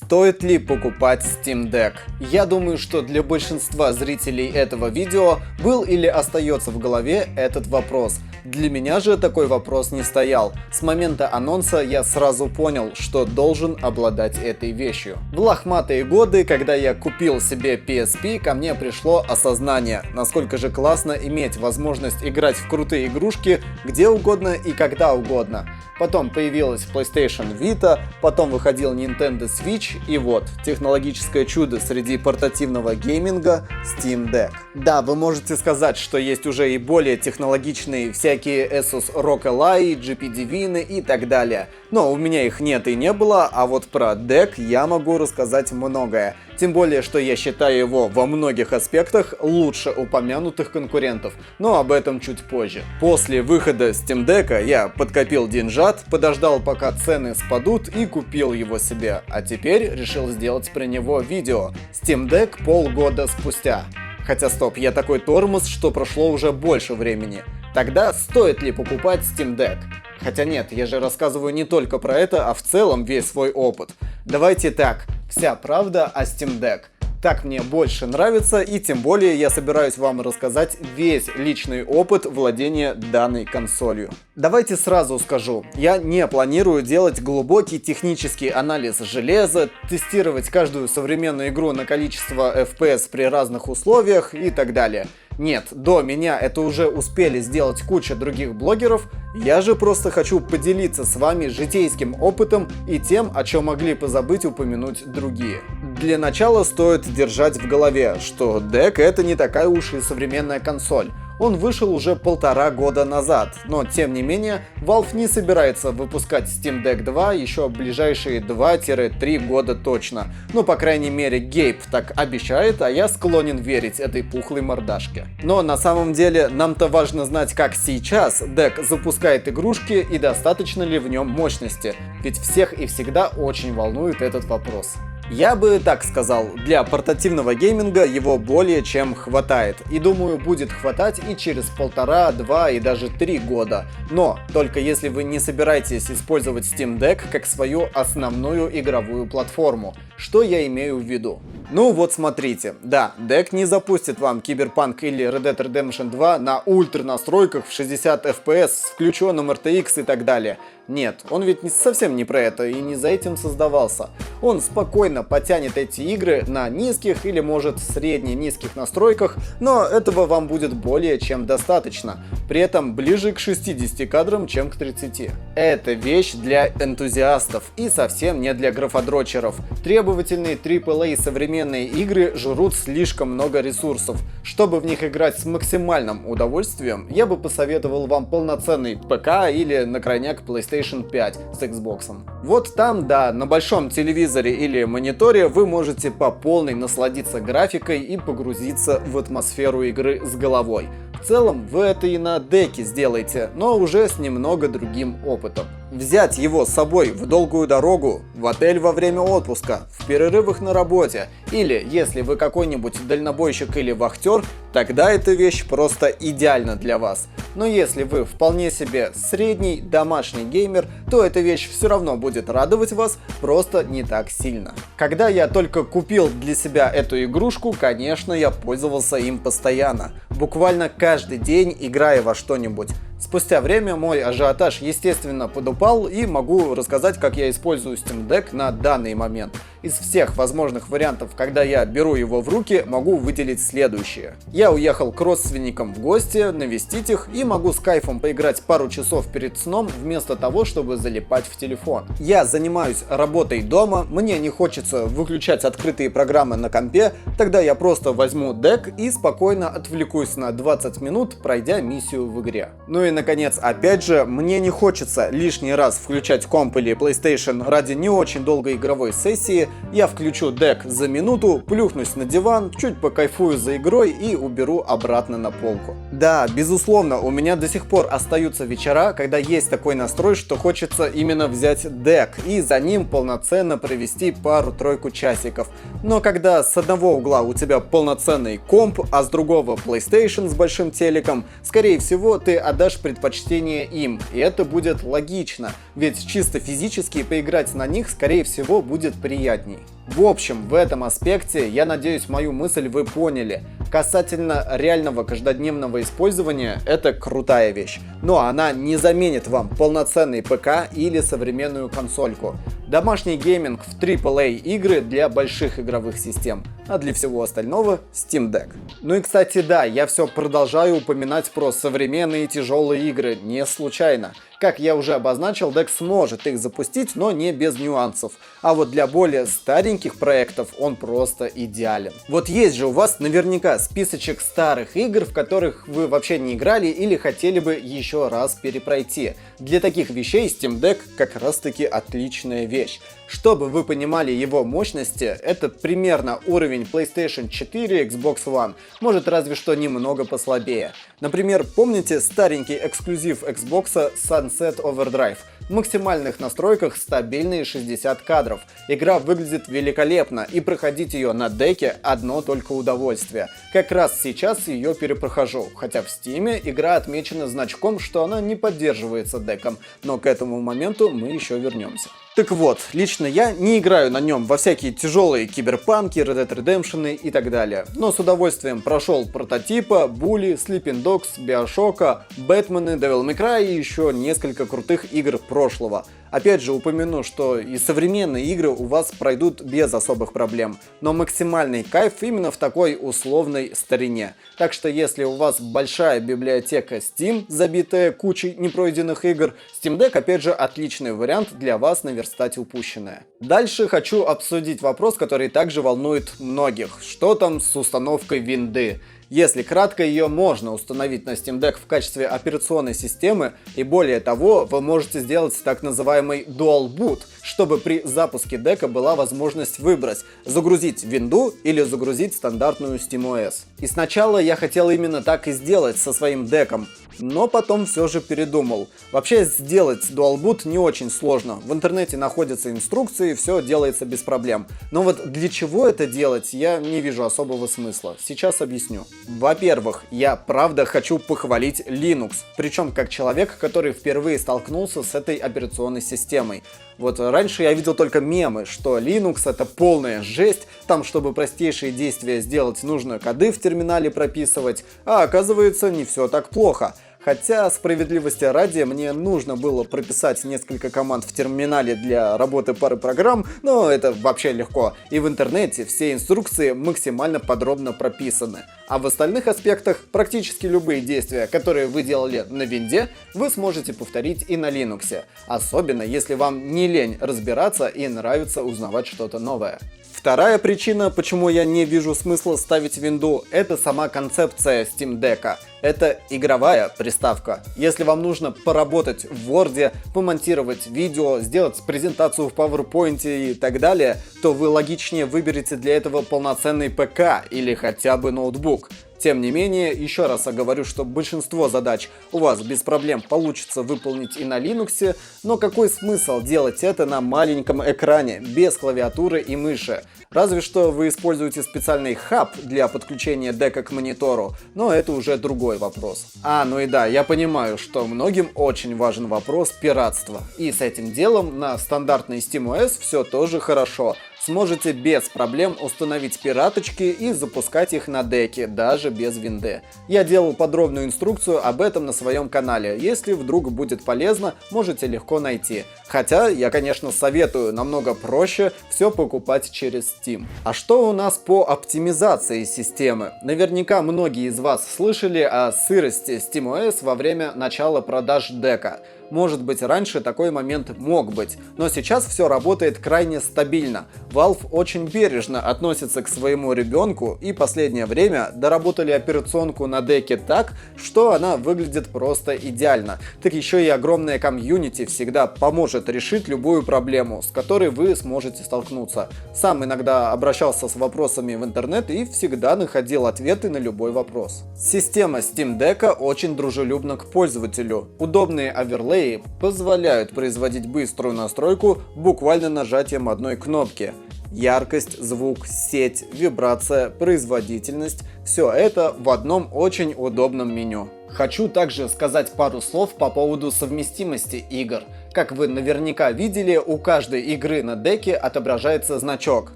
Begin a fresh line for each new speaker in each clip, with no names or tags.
Стоит ли покупать Steam Deck? Я думаю, что для большинства зрителей этого видео был или остается в голове этот вопрос. Для меня же такой вопрос не стоял. С момента анонса я сразу понял, что должен обладать этой вещью. В лохматые годы, когда я купил себе PSP, ко мне пришло осознание, насколько же классно иметь возможность играть в крутые игрушки где угодно и когда угодно. Потом появилась PlayStation Vita, потом выходил Nintendo Switch, и вот, технологическое чудо среди портативного гейминга Steam Deck. Да, вы можете сказать, что есть уже и более технологичные всякие Asus ROG Ally, GP Divine и так далее. Но у меня их нет и не было, а вот про Deck я могу рассказать многое. Тем более, что я считаю его во многих аспектах лучше упомянутых конкурентов, но об этом чуть позже. После выхода Steam Deck я подкопил деньжат, подождал пока цены спадут и купил его себе, а теперь решил сделать про него видео. Steam Deck полгода спустя. Хотя стоп, я такой тормоз, что прошло уже больше времени. Тогда стоит ли покупать Steam Deck? Хотя нет, я же рассказываю не только про это, а в целом весь свой опыт. Давайте так, вся правда о Steam Deck. Так мне больше нравится, и тем более я собираюсь вам рассказать весь личный опыт владения данной консолью. Давайте сразу скажу, я не планирую делать глубокий технический анализ железа, тестировать каждую современную игру на количество FPS при разных условиях и так далее. Нет, до меня это уже успели сделать куча других блогеров, я же просто хочу поделиться с вами житейским опытом и тем, о чем могли позабыть упомянуть другие. Для начала стоит держать в голове, что Deck это не такая уж и современная консоль. Он вышел уже 1,5 года назад, но тем не менее Valve не собирается выпускать Steam Deck 2 еще ближайшие 2-3 года точно. Ну, по крайней мере, Гейб так обещает, а я склонен верить этой пухлой мордашке. Но на самом деле нам-то важно знать, как сейчас Deck запускает игрушки и достаточно ли в нем мощности, ведь всех и всегда очень волнует этот вопрос. Я бы так сказал, для портативного гейминга его более чем хватает. И думаю, будет хватать и через 1,5, 2 и даже 3 года. Но только если вы не собираетесь использовать Steam Deck как свою основную игровую платформу. Что я имею в виду? Ну вот смотрите, да, Deck не запустит вам Cyberpunk или Red Dead Redemption 2 на ультра настройках в 60 FPS с включенным RTX и так далее. Нет, он ведь совсем не про это и не за этим создавался. Он спокойно потянет эти игры на низких или может средне-низких настройках, но этого вам будет более чем достаточно. При этом ближе к 60 кадрам, чем к 30. Это вещь для энтузиастов и совсем не для графодрочеров. Требовательные AAA современные игры жрут слишком много ресурсов. Чтобы в них играть с максимальным удовольствием, я бы посоветовал вам полноценный ПК или на крайняк PlayStation 5 с Xbox. Вот там, да, на большом телевизоре или мониторе вы можете по полной насладиться графикой и погрузиться в атмосферу игры с головой. В целом вы это и на деке сделаете, но уже с немного другим опытом. Взять его с собой в долгую дорогу, в отель во время отпуска, в перерывах на работе, или если вы какой-нибудь дальнобойщик или вахтер, тогда эта вещь просто идеальна для вас. Но если вы вполне себе средний домашний геймер, то эта вещь все равно будет радовать вас, просто не так сильно. Когда я только купил для себя эту игрушку, конечно, я пользовался им постоянно. Буквально каждый день играя во что-нибудь. Спустя время мой ажиотаж, естественно, подупал, и могу рассказать, как я использую Steam Deck на данный момент. Из всех возможных вариантов, когда я беру его в руки, могу выделить следующее. Я уехал к родственникам в гости, навестить их, и могу с кайфом поиграть пару часов перед сном, вместо того, чтобы залипать в телефон. Я занимаюсь работой дома, мне не хочется выключать открытые программы на компе, тогда я просто возьму Deck и спокойно отвлекусь на 20 минут, пройдя миссию в игре. Ну и наконец, опять же, мне не хочется лишний раз включать комп или PlayStation ради не очень долгой игровой сессии. Я включу Deck за минуту, плюхнусь на диван, чуть покайфую за игрой и уберу обратно на полку. Да, безусловно, у меня до сих пор остаются вечера, когда есть такой настрой, что хочется именно взять Deck и за ним полноценно провести пару-тройку часиков. Но когда с одного угла у тебя полноценный комп, а с другого PlayStation с большим телеком, скорее всего, ты отдашь предпочтение предпочтение им, и это будет логично, ведь чисто физически поиграть на них, скорее всего, будет приятней. В общем, в этом аспекте, я надеюсь, мою мысль вы поняли. Касательно реального каждодневного использования, это крутая вещь, но она не заменит вам полноценный ПК или современную консольку. Домашний гейминг в AAA игры для больших игровых систем, а для всего остального Steam Deck. Ну и кстати, да, я все продолжаю упоминать про современные тяжелые игры, не случайно. Как я уже обозначил, DeX сможет их запустить, но не без нюансов. А вот для более стареньких проектов он просто идеален. Вот есть же у вас наверняка списочек старых игр, в которых вы вообще не играли или хотели бы еще раз перепройти. Для таких вещей Steam Deck как раз таки отличная вещь. Чтобы вы понимали его мощности, это примерно уровень PlayStation 4, Xbox One, может разве что немного послабее. Например, помните старенький эксклюзив Xbox Sunset Overdrive? В максимальных настройках стабильные 60 кадров. Игра выглядит великолепно, и проходить ее на деке одно только удовольствие. Как раз сейчас ее перепрохожу, хотя в Steam игра отмечена значком, что она не поддерживается деком, но к этому моменту мы еще вернемся. Так вот, лично я не играю на нем во всякие тяжелые киберпанки, Red Dead Redemption и так далее, но с удовольствием прошел прототипа, Bully, Sleeping Dogs, Bioshock, Batman, Devil May Cry и еще несколько крутых игр прошлого. Опять же упомяну, что и современные игры у вас пройдут без особых проблем, но максимальный кайф именно в такой условной старине. Так что если у вас большая библиотека Steam, забитая кучей непройденных игр, Steam Deck опять же отличный вариант для вас наверстать упущенное. Дальше хочу обсудить вопрос, который также волнует многих. Что там с установкой винды? Если кратко, ее можно установить на Steam Deck в качестве операционной системы, и более того, вы можете сделать так называемый Dual Boot, чтобы при запуске дека была возможность выбрать, загрузить винду или загрузить стандартную SteamOS. И сначала я хотел именно так и сделать со своим деком, но потом все же передумал. Вообще сделать Dual Boot не очень сложно, в интернете находятся инструкции, все делается без проблем. Но вот для чего это делать, я не вижу особого смысла. Сейчас объясню. Во-первых, я правда хочу похвалить Linux, причем как человек, который впервые столкнулся с этой операционной системой. Вот раньше я видел только мемы, что Linux это полная жесть, там чтобы простейшие действия сделать нужно коды в терминале прописывать, а оказывается не все так плохо. Хотя, справедливости ради, мне нужно было прописать несколько команд в терминале для работы пары программ, но это вообще легко. И в интернете все инструкции максимально подробно прописаны. А в остальных аспектах практически любые действия, которые вы делали на винде, вы сможете повторить и на Linux. Особенно, если вам не лень разбираться и нравится узнавать что-то новое. Вторая причина, почему я не вижу смысла ставить винду, это сама концепция Steam Deck. Это игровая приставка. Если вам нужно поработать в Word, помонтировать видео, сделать презентацию в PowerPoint и так далее, то вы логичнее выберете для этого полноценный ПК или хотя бы ноутбук. Тем не менее, еще раз оговорю, что большинство задач у вас без проблем получится выполнить и на Linux, но какой смысл делать это на маленьком экране, без клавиатуры и мыши? Разве что вы используете специальный хаб для подключения дека к монитору, но это уже другой вопрос. Ну и да, я понимаю, что многим очень важен вопрос пиратства, и с этим делом на стандартной SteamOS все тоже хорошо. Сможете без проблем установить пираточки и запускать их на деке, даже без винды. Я делал подробную инструкцию об этом на своем канале, если вдруг будет полезно, можете легко найти. Хотя я, конечно, советую намного проще все покупать через Steam. А что у нас по оптимизации системы? Наверняка многие из вас слышали о сырости SteamOS во время начала продаж дека. Может быть, раньше такой момент мог быть, но сейчас все работает крайне стабильно. Valve очень бережно относится к своему ребенку и последнее время доработали операционку на деке так, что она выглядит просто идеально. Так еще и огромная комьюнити всегда поможет решить любую проблему, с которой вы сможете столкнуться. Сам иногда обращался с вопросами в интернет и всегда находил ответы на любой вопрос. Система Steam Deck очень дружелюбна к пользователю. Удобные оверлеи позволяют производить быструю настройку буквально нажатием одной кнопки. Яркость, звук, сеть, вибрация, производительность – все это в одном очень удобном меню. Хочу также сказать пару слов по поводу совместимости игр. Как вы наверняка видели, у каждой игры на деке отображается значок,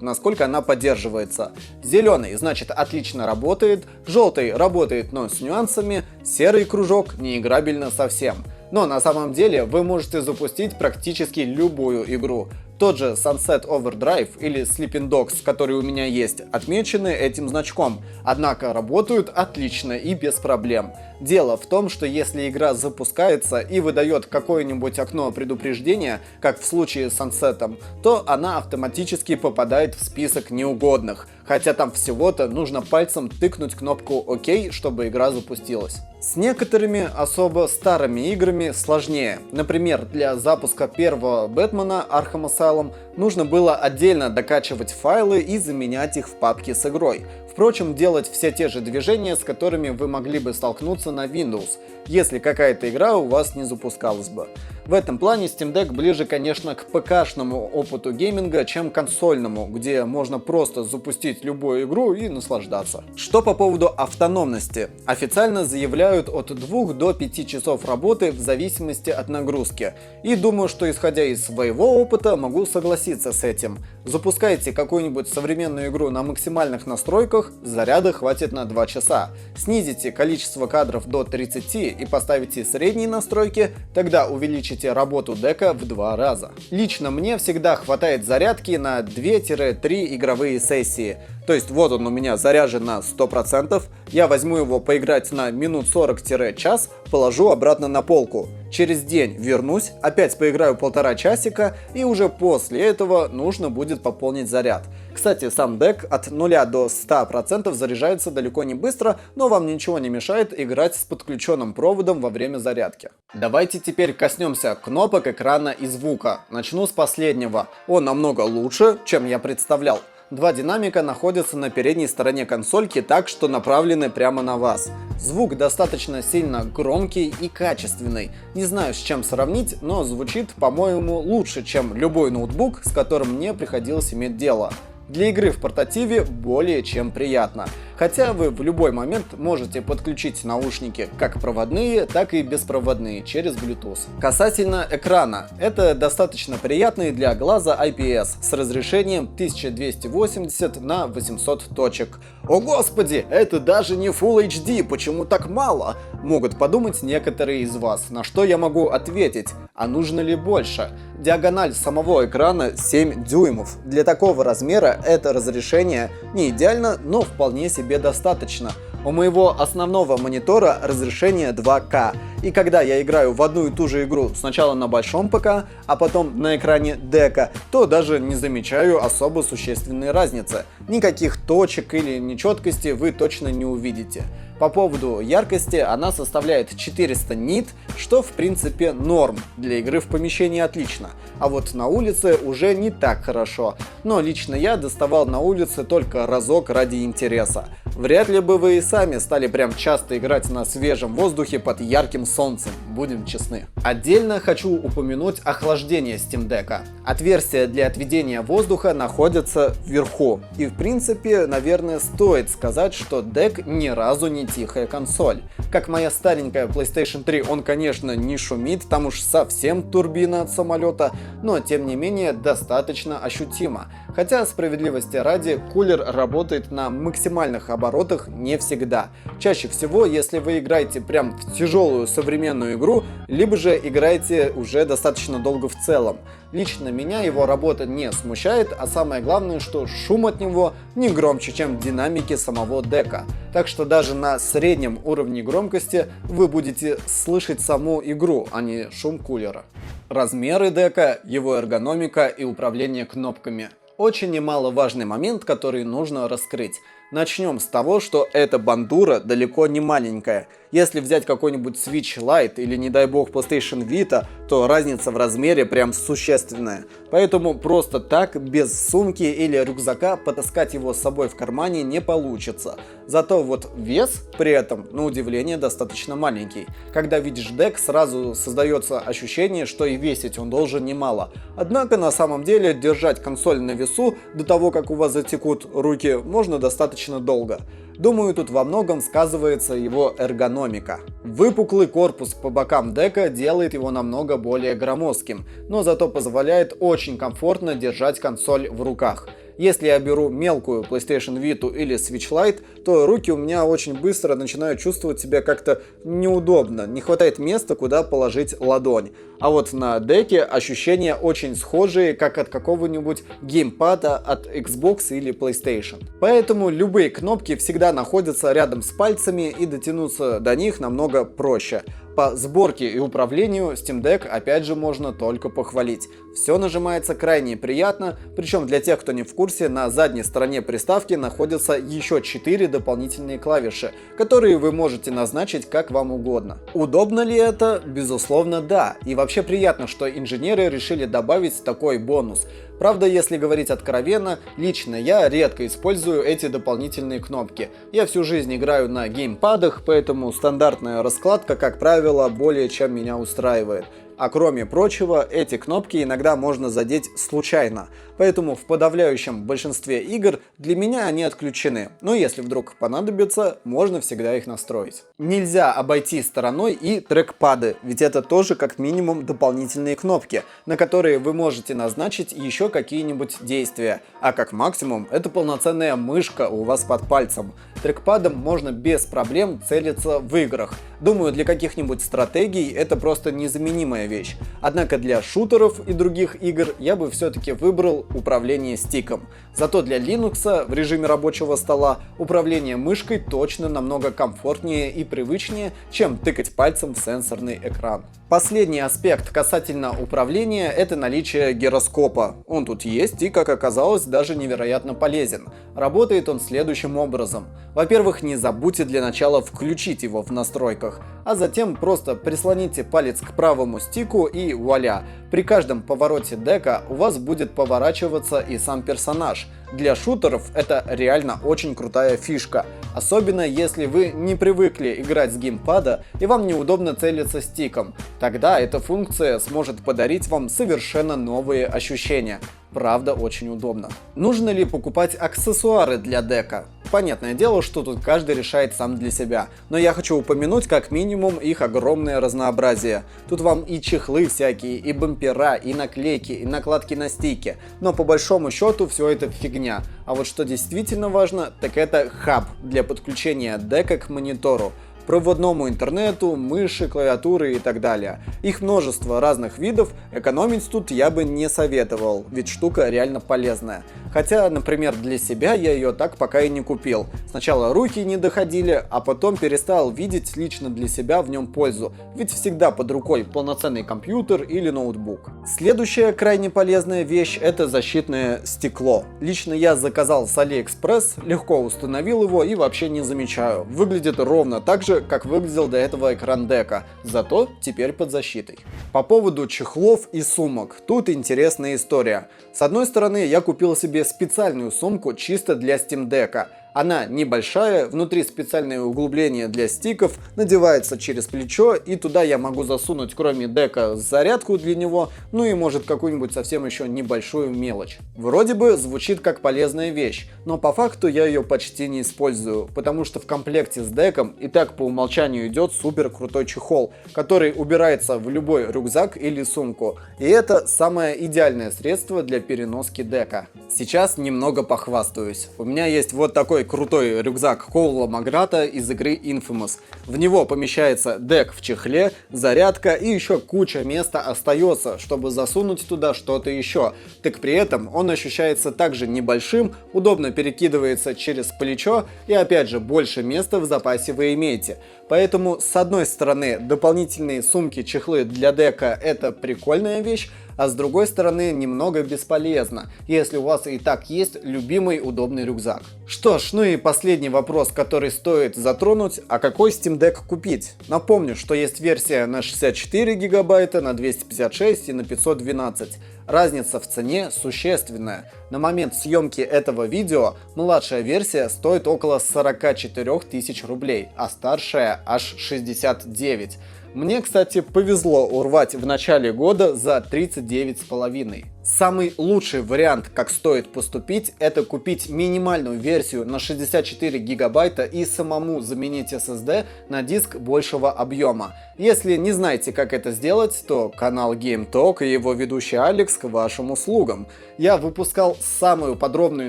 насколько она поддерживается. Зеленый значит отлично работает, желтый работает, но с нюансами, серый кружок неиграбельно совсем. Но на самом деле вы можете запустить практически любую игру. Тот же Sunset Overdrive или Sleeping Dogs, который у меня есть, отмечены этим значком, однако работают отлично и без проблем. Дело в том, что если игра запускается и выдает какое-нибудь окно предупреждения, как в случае с Sunset, то она автоматически попадает в список неугодных, хотя там всего-то нужно пальцем тыкнуть кнопку ОК, чтобы игра запустилась. С некоторыми особо старыми играми сложнее. Например, для запуска первого Бэтмена Arkham Asylum нужно было отдельно докачивать файлы и заменять их в папке с игрой. Впрочем, делать все те же движения, с которыми вы могли бы столкнуться на Windows, если какая-то игра у вас не запускалась бы. В этом плане Steam Deck ближе, конечно, к ПК-шному опыту гейминга, чем консольному, где можно просто запустить любую игру и наслаждаться. Что по поводу автономности? Официально заявляют от 2 до 5 часов работы в зависимости от нагрузки. И думаю, что исходя из своего опыта, могу согласиться с этим. Запускайте какую-нибудь современную игру на максимальных настройках, заряда хватит на 2 часа. Снизите количество кадров до 30 и поставите средние настройки, тогда увеличите работу дека в 2 раза. Лично мне всегда хватает зарядки на 2-3 игровые сессии. То есть вот он у меня заряжен на 100%, я возьму его поиграть на минут 40-час, положу обратно на полку. Через день вернусь, опять поиграю 1,5 часика, и уже после этого нужно будет пополнить заряд. Кстати, сам дек от 0 до 100% заряжается далеко не быстро, но вам ничего не мешает играть с подключенным проводом во время зарядки. Давайте теперь коснемся кнопок, экрана и звука. Начну с последнего. Он намного лучше, чем я представлял. 2 динамика находятся на передней стороне консольки, так что направлены прямо на вас. Звук достаточно сильно громкий и качественный. Не знаю, с чем сравнить, но звучит, по-моему, лучше, чем любой ноутбук, с которым мне приходилось иметь дело. Для игры в портативе более чем приятно. Хотя вы в любой момент можете подключить наушники как проводные, так и беспроводные через Bluetooth. Касательно экрана, это достаточно приятный для глаза IPS с разрешением 1280 на 800 точек. О господи, это даже не Full HD, почему так мало? Могут подумать некоторые из вас, на что я могу ответить, а нужно ли больше? Диагональ самого экрана 7 дюймов. Для такого размера это разрешение не идеально, но вполне себе достаточно. У моего основного монитора разрешение 2К, и когда я играю в одну и ту же игру сначала на большом ПК, а потом на экране дека, то даже не замечаю особо существенной разницы. Никаких точек или нечеткости вы точно не увидите. По поводу яркости, она составляет 400 нит, что в принципе норм, для игры в помещении отлично, а вот на улице уже не так хорошо, но лично я доставал на улице только разок ради интереса. Вряд ли бы вы и сами стали прям часто играть на свежем воздухе под ярким солнцем, будем честны. Отдельно хочу упомянуть охлаждение Steam Deck. Отверстие для отведения воздуха находится вверху, и в принципе, наверное, стоит сказать, что дек ни разу не тихая консоль. Как моя старенькая PlayStation 3, он, конечно, не шумит, там уж совсем турбина от самолета, но тем не менее достаточно ощутимо. Хотя, справедливости ради, кулер работает на максимальных оборотах не всегда. Чаще всего, если вы играете прям в тяжелую современную игру, либо же играете уже достаточно долго в целом. Лично меня его работа не смущает, а самое главное, что шум от него не громче, чем динамики самого дека. Так что даже на среднем уровне громкости вы будете слышать саму игру, а не шум кулера. Размеры дека, его эргономика и управление кнопками. Очень немаловажный момент, который нужно раскрыть. Начнем с того, что эта бандура далеко не маленькая. Если взять какой-нибудь Switch Lite или, не дай бог, PlayStation Vita, то разница в размере прям существенная. Поэтому просто так, без сумки или рюкзака, потаскать его с собой в кармане не получится. Зато вот вес при этом, на удивление, достаточно маленький. Когда видишь дек, сразу создается ощущение, что и весить он должен немало. Однако на самом деле держать консоль на весу до того, как у вас затекут руки, можно достаточно достаточно долго. Думаю, тут во многом сказывается его эргономика. Выпуклый корпус по бокам дека делает его намного более громоздким, но зато позволяет очень комфортно держать консоль в руках. Если я беру мелкую PlayStation Vita или Switch Lite, то руки у меня очень быстро начинают чувствовать себя как-то неудобно, не хватает места, куда положить ладонь. А вот на деке ощущения очень схожие, как от какого-нибудь геймпада от Xbox или PlayStation. Поэтому любые кнопки всегда находятся рядом с пальцами, и дотянуться до них намного проще. По сборке и управлению Steam Deck опять же можно только похвалить. Все нажимается крайне приятно, причем для тех, кто не в курсе, на задней стороне приставки находятся еще 4 дополнительные клавиши, которые вы можете назначить как вам угодно. Удобно ли это? Безусловно, да. И вообще приятно, что инженеры решили добавить такой бонус. Правда, если говорить откровенно, лично я редко использую эти дополнительные кнопки. Я всю жизнь играю на геймпадах, поэтому стандартная раскладка, как правило, более чем меня устраивает. А кроме прочего, эти кнопки иногда можно задеть случайно, поэтому в подавляющем большинстве игр для меня они отключены, но если вдруг понадобится, можно всегда их настроить. Нельзя обойти стороной и трекпады, ведь это тоже как минимум дополнительные кнопки, на которые вы можете назначить еще какие-нибудь действия, а как максимум это полноценная мышка у вас под пальцем. Трекпадом можно без проблем целиться в играх. Думаю, для каких-нибудь стратегий это просто незаменимая вещь. Однако для шутеров и других игр я бы все-таки выбрал управление стиком. Зато для Linux в режиме рабочего стола управление мышкой точно намного комфортнее и привычнее, чем тыкать пальцем в сенсорный экран. Последний аспект касательно управления — это наличие гироскопа. Он тут есть и, как оказалось, даже невероятно полезен. Работает он следующим образом. Во-первых, не забудьте для начала включить его в настройках, а затем просто прислоните палец к правому стику и вуаля! При каждом повороте дека у вас будет поворачиваться и сам персонаж. Для шутеров это реально очень крутая фишка, особенно если вы не привыкли играть с геймпада и вам неудобно целиться стиком. Тогда эта функция сможет подарить вам совершенно новые ощущения. Правда, очень удобно. Нужно ли покупать аксессуары для дека? Понятное дело, что тут каждый решает сам для себя, но я хочу упомянуть как минимум их огромное разнообразие. Тут вам и чехлы всякие, и бампера, и наклейки, и накладки на стики, но по большому счету все это фигня. А вот что действительно важно, так это хаб для подключения дека к монитору, проводному интернету, мыши, клавиатуры и так далее. Их множество разных видов, экономить тут я бы не советовал, ведь штука реально полезная. Хотя, например, для себя я ее так пока и не купил. Сначала руки не доходили, а потом перестал видеть лично для себя в нем пользу, ведь всегда под рукой полноценный компьютер или ноутбук. Следующая крайне полезная вещь — это защитное стекло. Лично я заказал с AliExpress, легко установил его и вообще не замечаю. Выглядит ровно так же, как выглядел до этого экран дека, зато теперь под защитой. По поводу чехлов и сумок, тут интересная история. С одной стороны, я купил себе специальную сумку чисто для Steam Deck. Она небольшая, внутри специальное углубление для стиков, надевается через плечо, и туда я могу засунуть кроме дека зарядку для него, ну и может какую-нибудь совсем еще небольшую мелочь. Вроде бы звучит как полезная вещь, но по факту я ее почти не использую, потому что в комплекте с деком и так по умолчанию идет супер крутой чехол, который убирается в любой рюкзак или сумку, и это самое идеальное средство для переноски дека. Сейчас немного похвастаюсь. У меня есть вот такой крутой рюкзак Коула Маграта из игры Infamous. В него помещается дек в чехле, зарядка и еще куча места остается, чтобы засунуть туда что-то еще. Так при этом он ощущается также небольшим, удобно перекидывается через плечо и опять же больше места в запасе вы имеете. Поэтому с одной стороны дополнительные сумки-чехлы для дека — это прикольная вещь, а с другой стороны немного бесполезно, если у вас и так есть любимый удобный рюкзак. Что ж, ну и последний вопрос, который стоит затронуть: а какой Steam Deck купить? Напомню, что есть версия на 64 гигабайта, на 256 и на 512. Разница в цене существенная. На момент съемки этого видео младшая версия стоит около 44 тысяч рублей, а старшая аж 69. Мне, кстати, повезло урвать в начале года за 39,5. Самый лучший вариант, как стоит поступить, это купить минимальную версию на 64 гигабайта и самому заменить SSD на диск большего объема. Если не знаете, как это сделать, то канал GameTalk и его ведущий Алекс к вашим услугам. Я выпускал самую подробную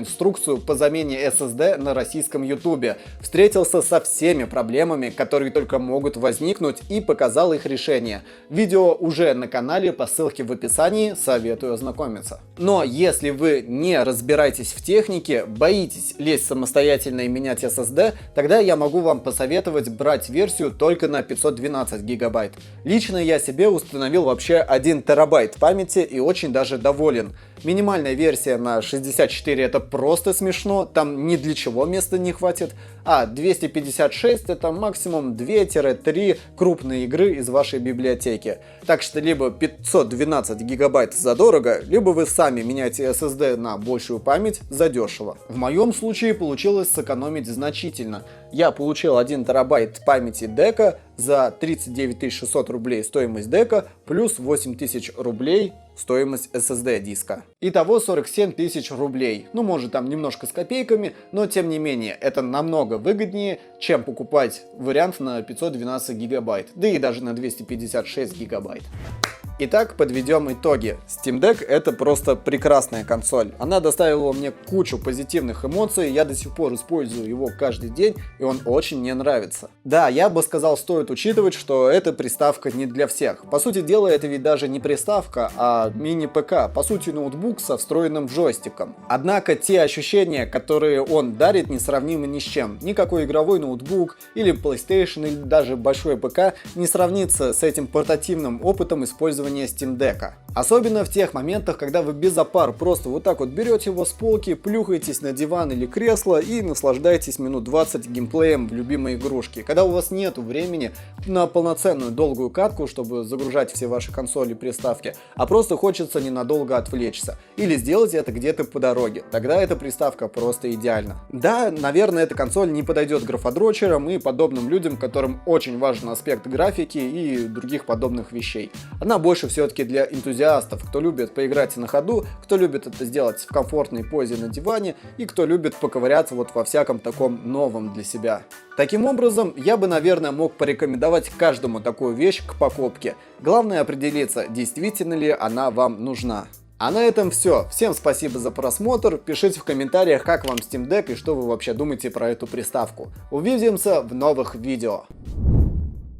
инструкцию по замене SSD на российском YouTube, встретился со всеми проблемами, которые только могут возникнуть, и показал их решение. Видео уже на канале по ссылке в описании, советую ознакомиться. Но если вы не разбираетесь в технике, боитесь лезть самостоятельно и менять SSD, тогда я могу вам посоветовать брать версию только на 512 гигабайт. Лично я себе установил вообще 1 терабайт памяти и очень даже доволен. Минимальная версия на 64 это просто смешно, там ни для чего места не хватит, а 256 это максимум 2-3 крупные игры из вашей библиотеки. Так что либо 512 гигабайт задорого, либо вы сами меняете SSD на большую память задешево. В моем случае получилось сэкономить значительно. Я получил 1 терабайт памяти дека за 39 600 рублей стоимость дека, плюс 8000 рублей стоимость SSD диска. Итого 47 тысяч рублей. Ну, может, там немножко с копейками, но тем не менее, это намного выгоднее, чем покупать вариант на 512 гигабайт, да и даже на 256 гигабайт. Итак, подведем итоги. Steam Deck это просто прекрасная консоль. Она доставила мне кучу позитивных эмоций, я до сих пор использую его каждый день, и он очень мне нравится. Да, я бы сказал, стоит учитывать, что эта приставка не для всех. По сути дела, это ведь даже не приставка, а мини-ПК, по сути ноутбук со встроенным джойстиком. Однако те ощущения, которые он дарит, несравнимы ни с чем. Никакой игровой ноутбук или PlayStation или даже большой ПК не сравнится с этим портативным опытом использования Steam Deck. Особенно в тех моментах, когда вы без опар просто вот так вот берете его с полки, плюхаетесь на диван или кресло и наслаждаетесь минут 20 геймплеем в любимой игрушке. Когда у вас нет времени на полноценную долгую катку, чтобы загружать все ваши консоли и приставки, а просто хочется ненадолго отвлечься. Или сделать это где-то по дороге. Тогда эта приставка просто идеальна. Да, наверное, эта консоль не подойдет графодрочерам и подобным людям, которым очень важен аспект графики и других подобных вещей. Она больше все-таки для энтузиастов, кто любит поиграть на ходу, кто любит это сделать в комфортной позе на диване и кто любит поковыряться вот во всяком таком новом для себя. Таким образом, я бы, наверное, мог порекомендовать каждому такую вещь к покупке. Главное определиться, действительно ли она вам нужна. А на этом все. Всем спасибо за просмотр. Пишите в комментариях, как вам Steam Deck и что вы вообще думаете про эту приставку. Увидимся в новых видео.